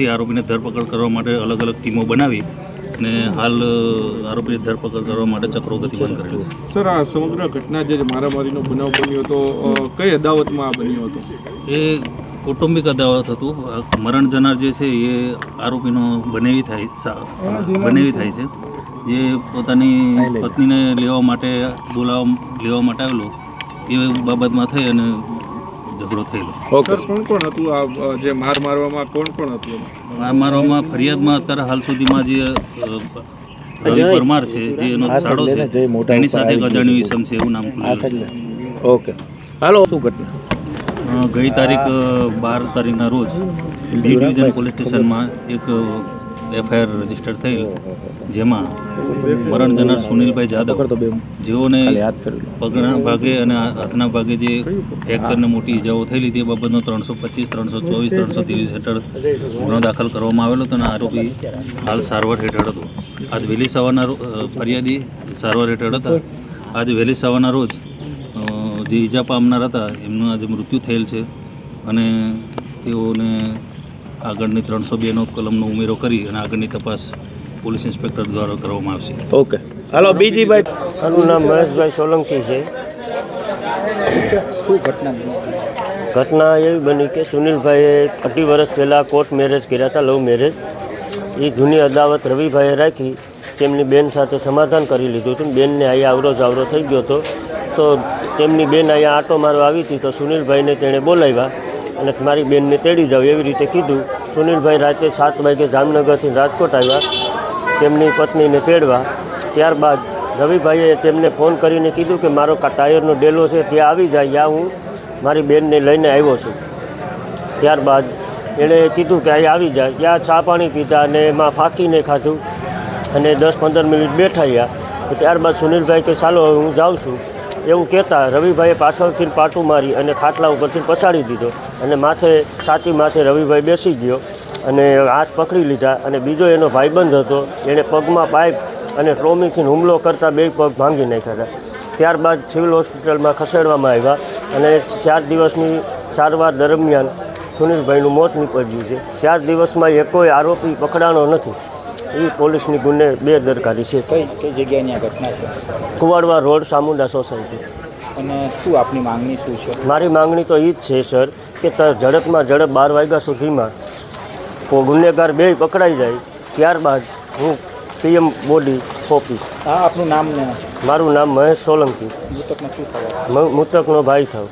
આરોપીને ધરપકડ કરવા માટે અલગ અલગ ટીમો બનાવી અને હાલ આરોપીની ધરપકડ કરવા માટે ચક્રો ગતિમાન કરેલું છે. સર, આ સમગ્ર ઘટના જે મારામારીનો બનાવ બન્યો હતો, કઈ અદાવતમાં બન્યો હતો? એ કૌટુંબિક અદાવત હતું. મરણ જનાર જે છે એ આરોપીનો બનેવી થાય છે, જે પોતાની પત્નીને લેવા માટે લેવા માટે આવેલો એ બાબતમાં થઈ અને ઝઘડો થયેલો. સર, કોણ કોણ હતું આ જે મારવામાં કોણ કોણ હતું? મારવામાં ફરિયાદમાં અત્યારે હાલ સુધીમાં જે રવિ પરમાર છે, જે એનો સાડો છે, એની સાથે એક અજાણ્યું ઈસમ છે એવું નામ ખુલેલું છે. ઓકે, હાલો. શું ઘટના? ગઈ તારીખ 12 તારીખના રોજ બી ડિવિઝન પોલીસ સ્ટેશનમાં એક એફઆઈઆર રજીસ્ટર થયેલ, જેમાં મરણ જનાર સુનિલભાઈ જાદવ, જેઓને પગના ભાગે અને હાથના ભાગે જે ફ્રેક્ચરને મોટી ઇજાઓ થયેલી તે બાબતનો 325, 324, 323 હેઠળ ગુનો દાખલ કરવામાં આવેલો હતો અને આરોપી હાલ સારવાર હેઠળ હતો. આજ વહેલી સવારના ફરિયાદી સારવાર હેઠળ હતા. આજ વહેલી સવારના રોજ જે ઈજા પામનાર હતા એમનું આજે મૃત્યુ થયેલ છે અને તેઓને આગળની 302 કલમનો ઉમેરો કરી અને આગળની તપાસ પોલીસ ઇન્સ્પેક્ટર દ્વારા કરવામાં આવશે. ઓકે, હાલો. બીજી ભાઈ, મારું નામ મહેશભાઈ સોલંકી છે. શું ઘટના? ઘટના એવી બની કે સુનિલભાઈએ 18 વર્ષ પહેલાં કોર્ટ મેરેજ કર્યા હતા, લવ મેરેજ. એ જૂની અદાવત રવિભાઈએ રાખી તેમની બેન સાથે સમાધાન કરી લીધું હતું. બેનને અહીંયા આવરો જાવરો થઈ ગયો હતો, તો તેમની બેન અહીંયા આંટો મારવા આવી હતી, તો સુનિલભાઈને તેણે બોલાવ્યા અને મારી બેનને તેડી જાવ એવી રીતે કીધું. સુનિલભાઈ રાતે 7 વાગે જામનગરથી રાજકોટ આવ્યા તેમની પત્નીને તેડવા. ત્યારબાદ રવિભાઈએ તેમને ફોન કરીને કીધું કે મારો ટાયરનો ડેલો છે ત્યાં આવી જાય, ત્યાં હું મારી બેનને લઈને આવ્યો છું. ત્યારબાદ એણે કીધું કે અહીં આવી જાય. ત્યાં ચા પાણી પીધા અને એમાં ફાંકીને ખાધું અને 10-15 મિનિટ બેઠાયા. ત્યારબાદ સુનિલભાઈ કે ચાલો હું જાઉં છું એવું કહેતા રવિભાઈએ પાછળથી પાટું મારી અને ખાટલા ઉપરથી પછાડી દીધો અને છાતી માથે રવિભાઈ બેસી ગયો અને હાથ પકડી લીધા. અને બીજો એનો ભાઈબંધ હતો, એણે પગમાં પાઇપ અને ટ્રોમીથી હુમલો કરતાં 2 પગ ભાંગી નાખ્યા હતા. ત્યારબાદ સિવિલ હોસ્પિટલમાં ખસેડવામાં આવ્યા અને 4 દિવસની સારવાર દરમિયાન સુનિલભાઈનું મોત નીપજ્યું છે. 4 દિવસમાં એકોય આરોપી પકડાણો નથી. એ પોલીસની ગુને બેદરકારી છે. કઈ જગ્યાની આ ઘટના છે? Kuvadva road, Samunda society. અને શું આપની માંગણી શું છે? મારી માંગણી તો એ જ છે સર કે ઝડપમાં ઝડપ 12 વાગ્યા સુધીમાં ગુનેગાર 2 પકડાઈ જાય, ત્યારબાદ હું પીએમ બોડી સોંપીશ. હા, આપનું નામ ને? મારું નામ મહેશ સોલંકી. મૃતકનો શું થયો? મૃતકનો ભાઈ થયો.